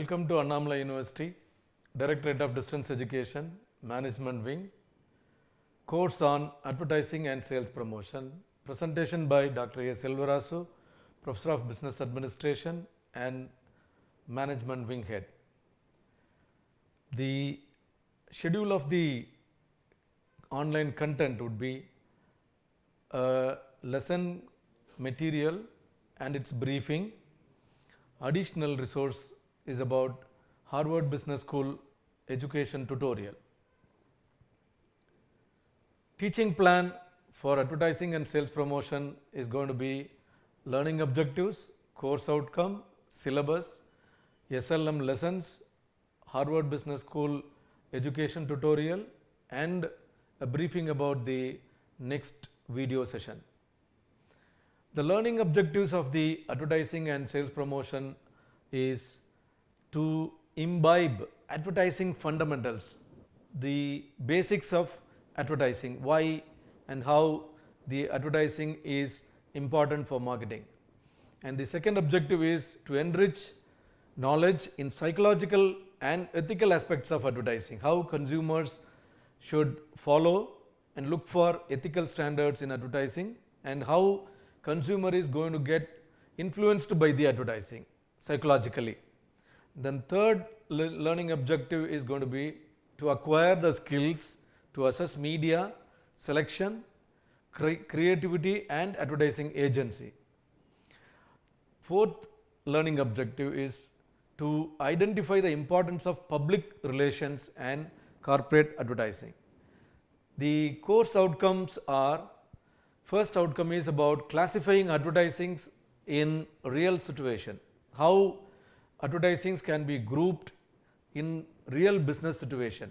Welcome to Annamala University, Directorate of Distance Education, Management Wing, course on Advertising and Sales Promotion, presentation by Dr. A. SELVARASU, Professor of Business Administration and Management Wing Head. The schedule of the online content would be a lesson material and its briefing. Additional resource is about Harvard Business School education tutorial. Teaching plan for advertising and sales promotion is going to be learning objectives, course outcome, syllabus, SLM lessons, Harvard Business School education tutorial, and a briefing about the next video session. The learning objectives of the advertising and sales promotion is to imbibe advertising fundamentals, the basics of advertising, why and how the advertising is important for marketing. And the second objective is to enrich knowledge in psychological and ethical aspects of advertising, how consumers should follow and look for ethical standards in advertising, and how consumer is going to get influenced by the advertising psychologically. Then third learning objective is going to be to acquire the skills to assess media, selection, creativity and advertising agency. Fourth learning objective is to identify the importance of public relations and corporate advertising. The course outcomes are, first outcome is about classifying advertisings in real situation, how advertisings can be grouped in real business situation.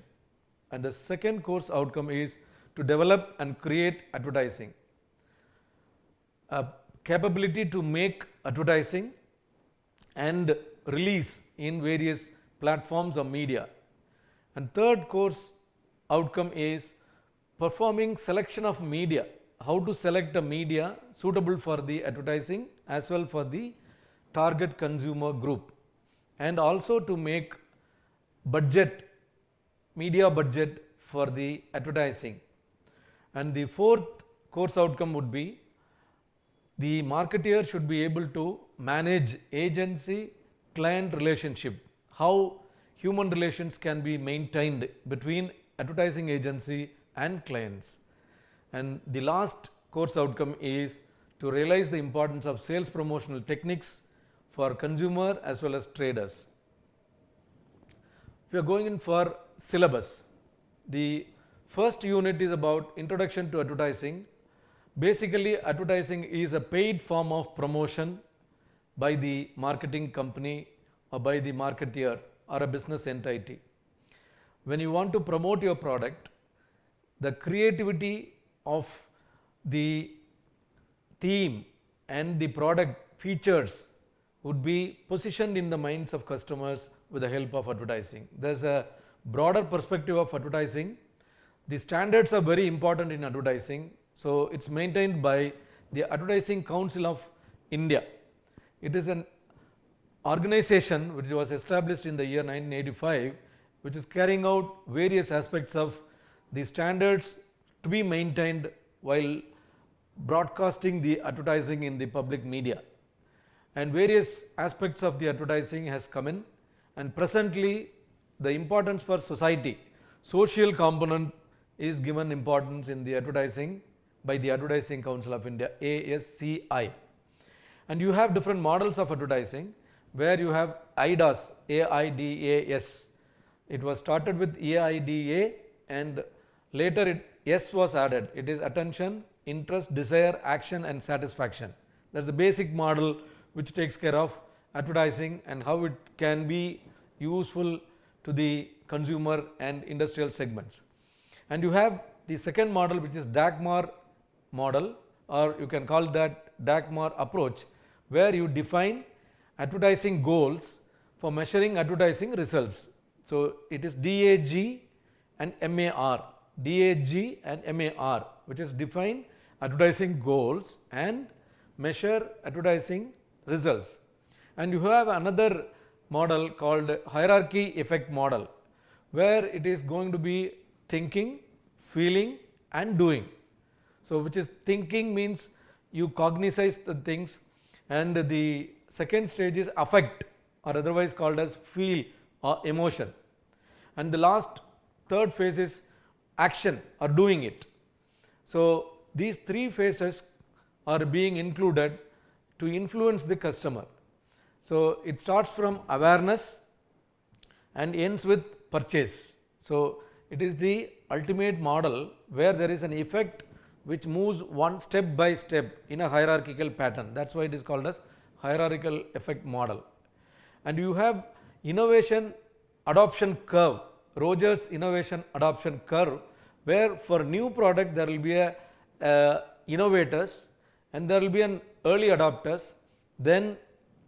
And the second course outcome is to develop and create advertising, a capability to make advertising and release in various platforms of media. And third course outcome is performing selection of media, how to select a media suitable for the advertising as well for the target consumer group, and also to make budget, media budget for the advertising. And the fourth course outcome would be the marketer should be able to manage agency client relationship, how human relations can be maintained between advertising agency and clients. And the last course outcome is to realize the importance of sales promotional techniques for consumer as well as traders. We are going in for syllabus. The first unit is about introduction to advertising. Basically, advertising is a paid form of promotion by the marketing company or by the marketeer or a business entity. When you want to promote your product, the creativity of the theme and the product features would be positioned in the minds of customers with the help of advertising. There is a broader perspective of advertising. The standards are very important in advertising. So, it is maintained by the Advertising Council of India. It is an organization which was established in the year 1985, which is carrying out various aspects of the standards to be maintained while broadcasting the advertising in the public media. And various aspects of the advertising has come in, and presently the importance for society, social component is given importance in the advertising by the Advertising Council of India, ASCI. And you have different models of advertising where you have AIDAS, AIDS. It was started with AIDA and later S was added. It is attention, interest, desire, action and satisfaction. That is the basic model which takes care of advertising and how it can be useful to the consumer and industrial segments. And you have the second model, which is Dagmar model, or you can call that Dagmar approach, where you define advertising goals for measuring advertising results. So, it is DAG and MAR, DAG and MAR, which is define advertising goals and measure advertising results. And you have another model called hierarchy effect model, where it is going to be thinking, feeling and doing. So, which is thinking means you cognize the things, and the second stage is affect, or otherwise called as feel or emotion, and the last third phase is action or doing it. So, these three phases are being included to influence the customer. So, it starts from awareness and ends with purchase. So, it is the ultimate model where there is an effect which moves one step by step in a hierarchical pattern. That is why it is called as hierarchical effect model. And you have innovation adoption curve, Rogers innovation adoption curve, where for new product there will be a innovators, and there will be an early adopters, then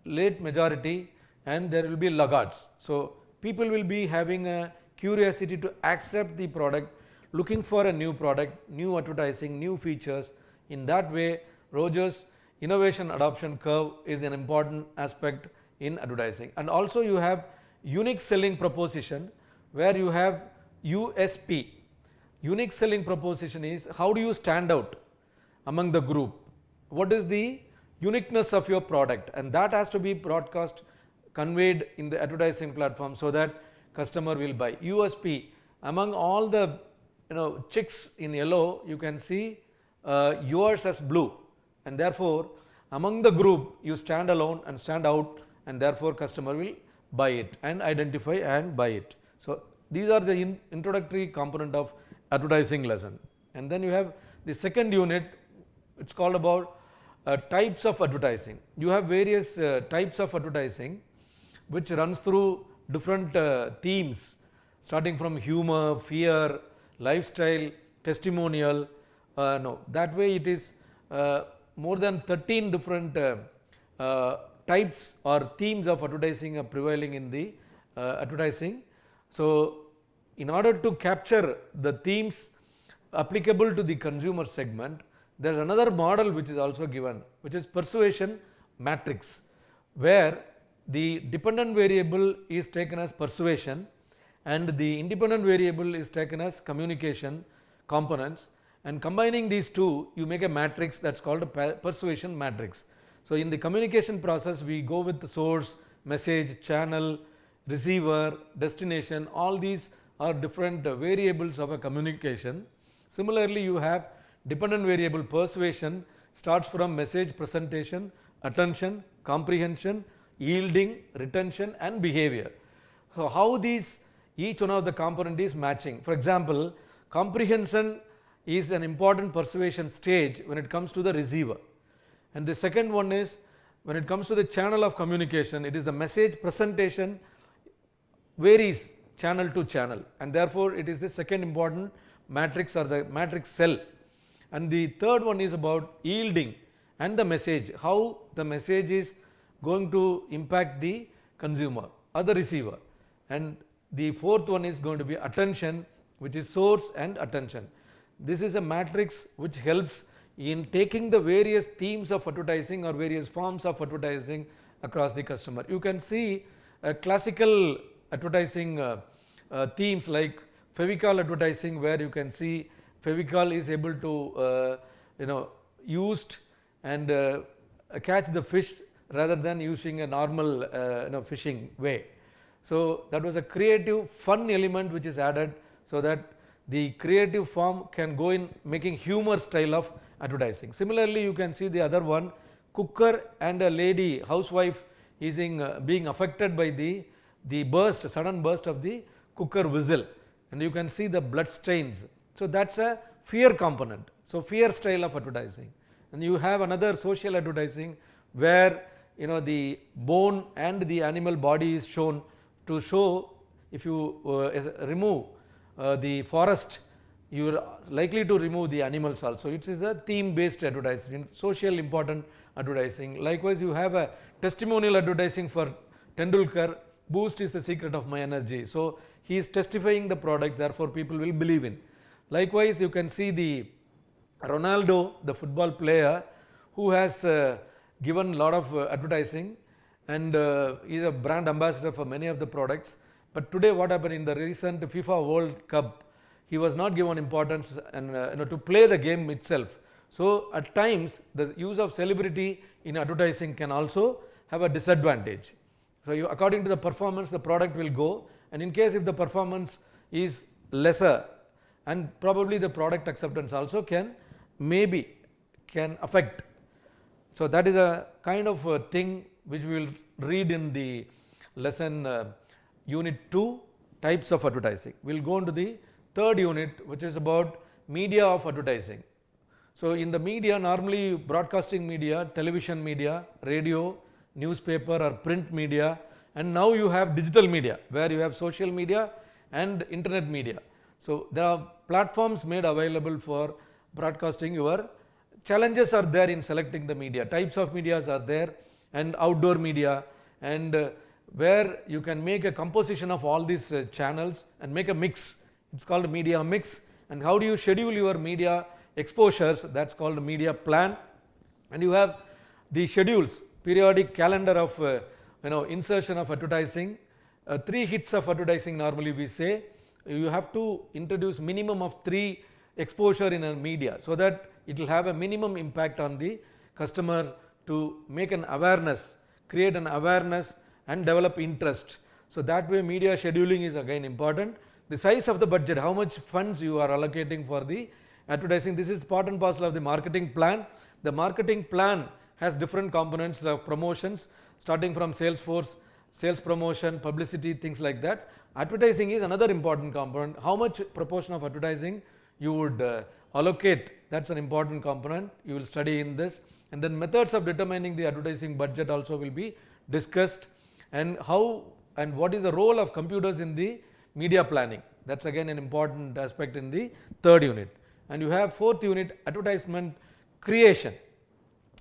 late majority, and there will be laggards. So, people will be having a curiosity to accept the product, looking for a new product, new advertising, new features. In that way, Rogers innovation adoption curve is an important aspect in advertising. And also you have unique selling proposition, where you have USP. Unique selling proposition is how do you stand out among the group, what is the uniqueness of your product, and that has to be broadcast, conveyed in the advertising platform so that customer will buy. USP, among all the chicks in yellow, you can see yours as blue, and therefore among the group you stand alone and stand out, and therefore customer will buy it and identify and buy it. So, these are the introductory component of advertising lesson. And then you have the second unit, it is called about types of advertising. You have various types of advertising which runs through different themes, starting from humor, fear, lifestyle, testimonial. That way it is more than 13 different types or themes of advertising are prevailing in the advertising. So, in order to capture the themes applicable to the consumer segment, there is another model which is also given, which is persuasion matrix, where the dependent variable is taken as persuasion and the independent variable is taken as communication components, and combining these two you make a matrix that is called a persuasion matrix. So, in the communication process we go with the source, message, channel, receiver, destination, all these are different variables of a communication. Similarly, you have dependent variable persuasion starts from message presentation, attention, comprehension, yielding, retention and behavior. So, how these each one of the component is matching. For example, comprehension is an important persuasion stage when it comes to the receiver, and the second one is when it comes to the channel of communication, it is the message presentation varies channel to channel, and therefore it is the second important matrix or the matrix cell. And the third one is about yielding and the message, how the message is going to impact the consumer or the receiver, and the fourth one is going to be attention, which is source and attention. This is a matrix which helps in taking the various themes of advertising or various forms of advertising across the customer. You can see classical advertising themes like Fevicol advertising, where you can see Fevicol is able to used and catch the fish rather than using a normal fishing way. So, that was a creative fun element which is added, so that the creative form can go in making humor style of advertising. Similarly, you can see the other one, cooker and a lady housewife is being affected by the burst, sudden burst of the cooker whistle, and you can see the blood stains. So, that is a fear component. So, fear style of advertising. And you have another social advertising where the bone and the animal body is shown to show if you remove the forest, you are likely to remove the animals also. It is a theme based advertising, social important advertising. Likewise, you have a testimonial advertising for Tendulkar, boost is the secret of my energy. So, he is testifying the product, therefore people will believe in. Likewise, you can see the Ronaldo, the football player, who has given lot of advertising, and he is a brand ambassador for many of the products. But today what happened in the recent FIFA World Cup, he was not given importance and to play the game itself. So at times the use of celebrity in advertising can also have a disadvantage. So according to the performance the product will go, and in case if the performance is lesser, and probably the product acceptance also can affect. So that is a kind of a thing which we will read in the lesson unit 2, types of advertising. We will go into the third unit, which is about media of advertising. So in the media, normally broadcasting media, television media, radio, newspaper or print media, and now you have digital media where you have social media and internet media. So there are platforms made available for broadcasting. Your challenges are there in selecting the media. Types of medias are there, and outdoor media, and where you can make a composition of all these channels and make a mix. It's called media mix. And how do you schedule your media exposures? That's called media plan. And you have the schedules, periodic calendar of insertion of advertising. 3 hits of advertising normally we say. You have to introduce minimum of 3 exposure in a media, so that it will have a minimum impact on the customer to make an awareness, create an awareness and develop interest. So that way media scheduling is again important. The size of the budget, how much funds you are allocating for the advertising, this is part and parcel of the marketing plan. The marketing plan has different components of promotions, starting from sales force, sales promotion, publicity, things like that. Advertising is another important component. How much proportion of advertising you would allocate, that's an important component. You will study in this. And then methods of determining the advertising budget also will be discussed, and how and what is the role of computers in the media planning. That's again an important aspect in the third unit. And you have fourth unit, advertisement creation.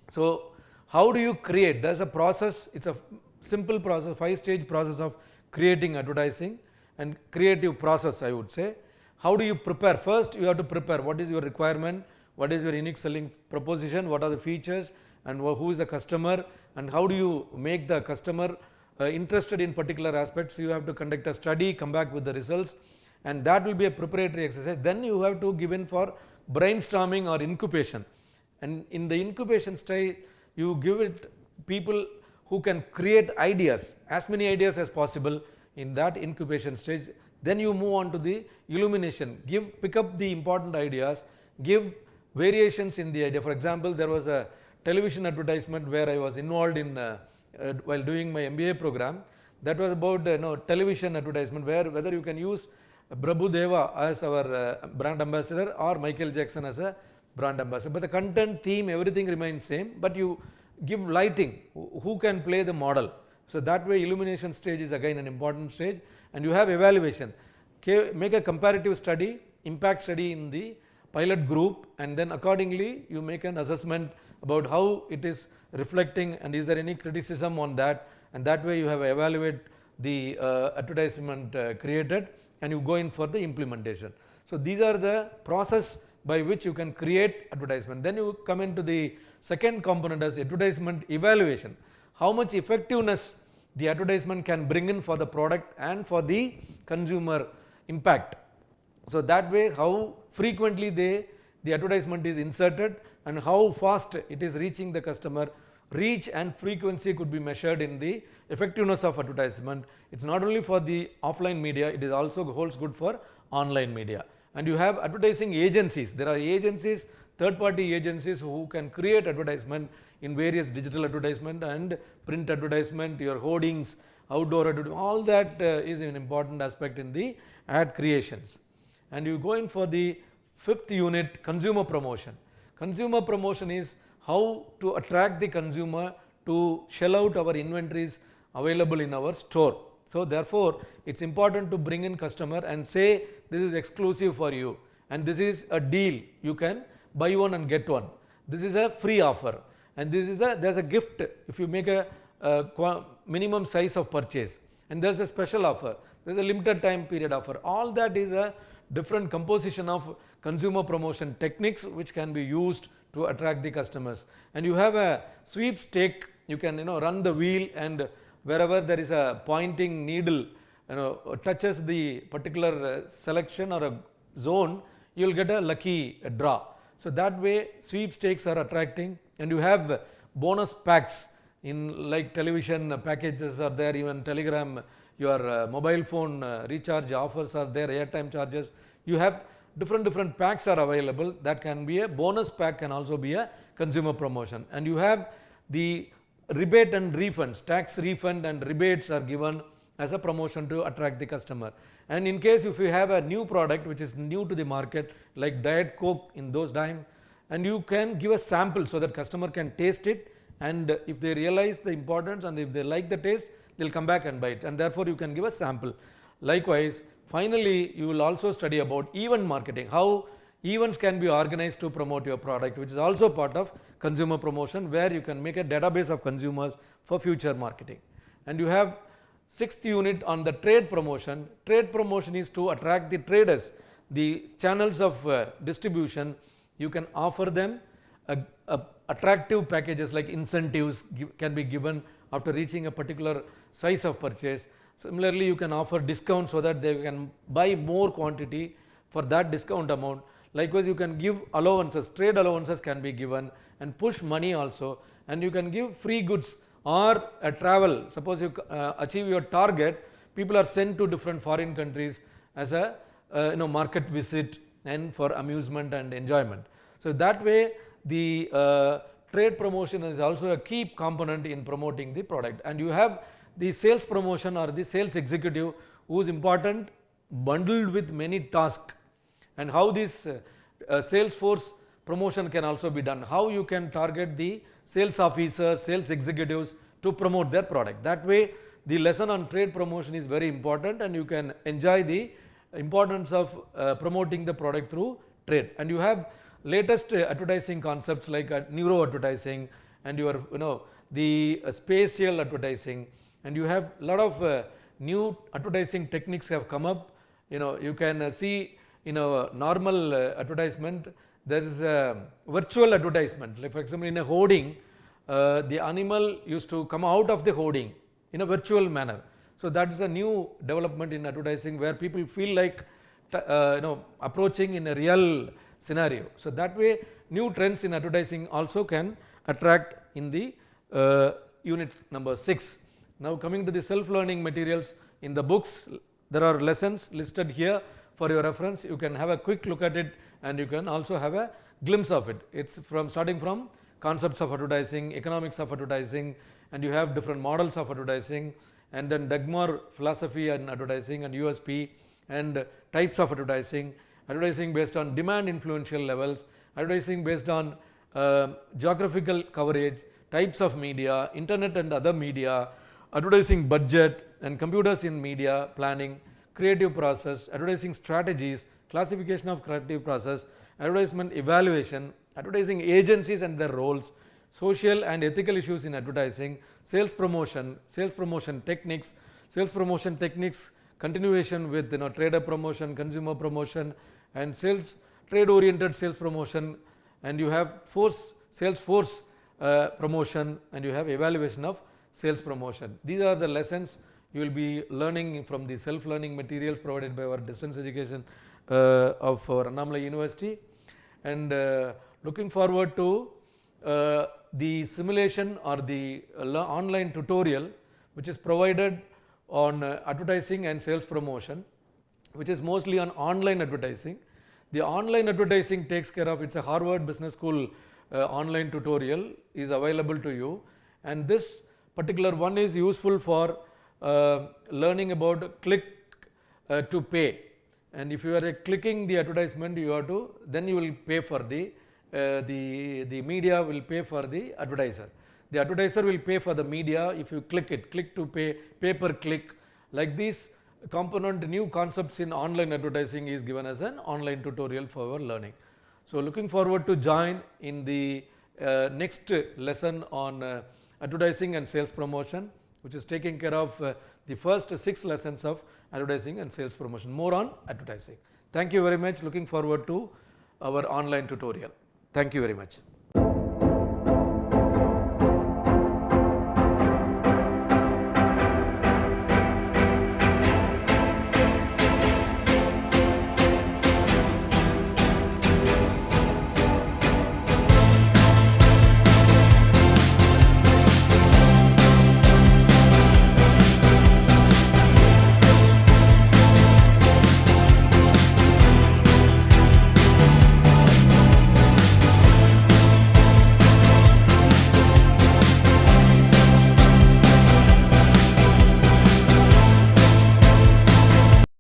So how do you create? There's a process, it's a simple process, 5-stage process of creating advertising, and creative process I would say. How do you prepare? First you have to prepare what is your requirement, what is your unique selling proposition, what are the features, and who is the customer, and how do you make the customer interested in particular aspects. You have to conduct a study, come back with the results, and that will be a preparatory exercise. Then you have to give in for brainstorming or incubation, and in the incubation stage you give it people who can create ideas, as many ideas as possible in that incubation stage. Then you move on to the illumination, pick up the important ideas, give variations in the idea. For example, there was a television advertisement where I was involved in while doing my MBA program. That was about television advertisement, where whether you can use Prabhu Deva as our brand ambassador or Michael Jackson as a brand ambassador, but the content, theme, everything remains same, but you give lighting, who can play the model. So that way illumination stage is again an important stage, and you have evaluation. Make a comparative study, impact study in the pilot group, and then accordingly you make an assessment about how it is reflecting and is there any criticism on that, and that way you have evaluate the advertisement created, and you go in for the implementation. So these are the process by which you can create advertisement. Then you come into the second component as advertisement evaluation. How much effectiveness the advertisement can bring in for the product and for the consumer impact. So that way how frequently the advertisement is inserted and how fast it is reaching the customer. Reach and frequency could be measured in the effectiveness of advertisement. It's not only for the offline media, it is also holds good for online media. And you have advertising agencies. There are agencies, third-party agencies who can create advertisement in various digital advertisement and print advertisement, your hoardings, outdoor advertisement, all that is an important aspect in the ad creations. And you go in for the fifth unit, consumer promotion. Consumer promotion is how to attract the consumer to shell out our inventories available in our store. So therefore, it's important to bring in customer and say this is exclusive for you, and this is a deal, you can buy one and get one. This is a free offer, and there's a gift if you make a minimum size of purchase, and there's a special offer, there's a limited time period offer. All that is a different composition of consumer promotion techniques which can be used to attract the customers. And you have a sweepstake you can run the wheel, and wherever there is a pointing needle touches the particular selection or a zone, you will get a lucky draw. So that way sweepstakes are attracting, and you have bonus packs in like television packages are there, even telegram, your mobile phone recharge offers are there, airtime charges. You have different packs are available. That can be a bonus pack, can also be a consumer promotion. And you have the rebate and refunds, tax refund and rebates are given as a promotion to attract the customer. And in case if you have a new product which is new to the market, like Diet Coke in those times, and you can give a sample so that customer can taste it, and if they realize the importance and if they like the taste, they'll come back and buy it, and therefore you can give a sample. Likewise, finally you will also study about event marketing, how events can be organized to promote your product, which is also part of consumer promotion, where you can make a database of consumers for future marketing. And you have 6th unit on the trade promotion. Trade promotion is to attract the traders, the channels of distribution. You can offer them attractive packages like incentives can be given after reaching a particular size of purchase. Similarly, you can offer discounts so that they can buy more quantity for that discount amount. Likewise, you can give allowances, trade allowances can be given, and push money also, and you can give free goods or a travel. Suppose you achieve your target, people are sent to different foreign countries as a market visit and for amusement and enjoyment. So that way the trade promotion is also a key component in promoting the product. And you have the sales promotion or the sales executive, who is important, bundled with many tasks, and how this sales force promotion can also be done, how you can target the sales officers, sales executives to promote their product. That way the lesson on trade promotion is very important, and you can enjoy the importance of promoting the product through trade. And you have latest advertising concepts like neuro advertising, and your the spatial advertising, and you have a lot of new advertising techniques have come up. You can see in a normal advertisement there is a virtual advertisement, like for example in a hoarding, the animal used to come out of the hoarding in a virtual manner. So that is a new development in advertising, where people feel like approaching in a real scenario. So that way new trends in advertising also can attract in the unit number 6. Now coming to the self-learning materials, in the books there are lessons listed here for your reference. You can have a quick look at it, and you can also have a glimpse of it. It's starting from concepts of advertising, economics of advertising, and you have different models of advertising, and then Dagmar philosophy and advertising, and USP, and types of advertising, advertising based on demand influential levels, advertising based on geographical coverage, types of media, internet and other media, advertising budget and computers in media planning, creative process, advertising strategies, classification of creative process, advertisement evaluation, advertising agencies and their roles, social and ethical issues in advertising, sales promotion techniques, continuation with trader promotion, consumer promotion, and trade oriented sales promotion, and you have sales force promotion, and you have evaluation of sales promotion. These are the lessons you will be learning from the self-learning materials provided by our distance education of our Annamalai University, and looking forward to the simulation or the online tutorial which is provided on advertising and sales promotion, which is mostly on online advertising. The online advertising takes care of, it's a Harvard Business School online tutorial is available to you, and this particular one is useful for learning about click to pay. And if you are clicking the advertisement, you have to, then you will pay for the media will pay for the advertiser. The advertiser will pay for the media if you click it, click to pay, pay per click. Like this component, new concepts in online advertising is given as an online tutorial for our learning. So looking forward to join in the next lesson on advertising and sales promotion, which is taking care of the first 6 lessons of advertising and sales promotion, more on advertising. Thank you very much. Looking forward to our online tutorial. Thank you very much.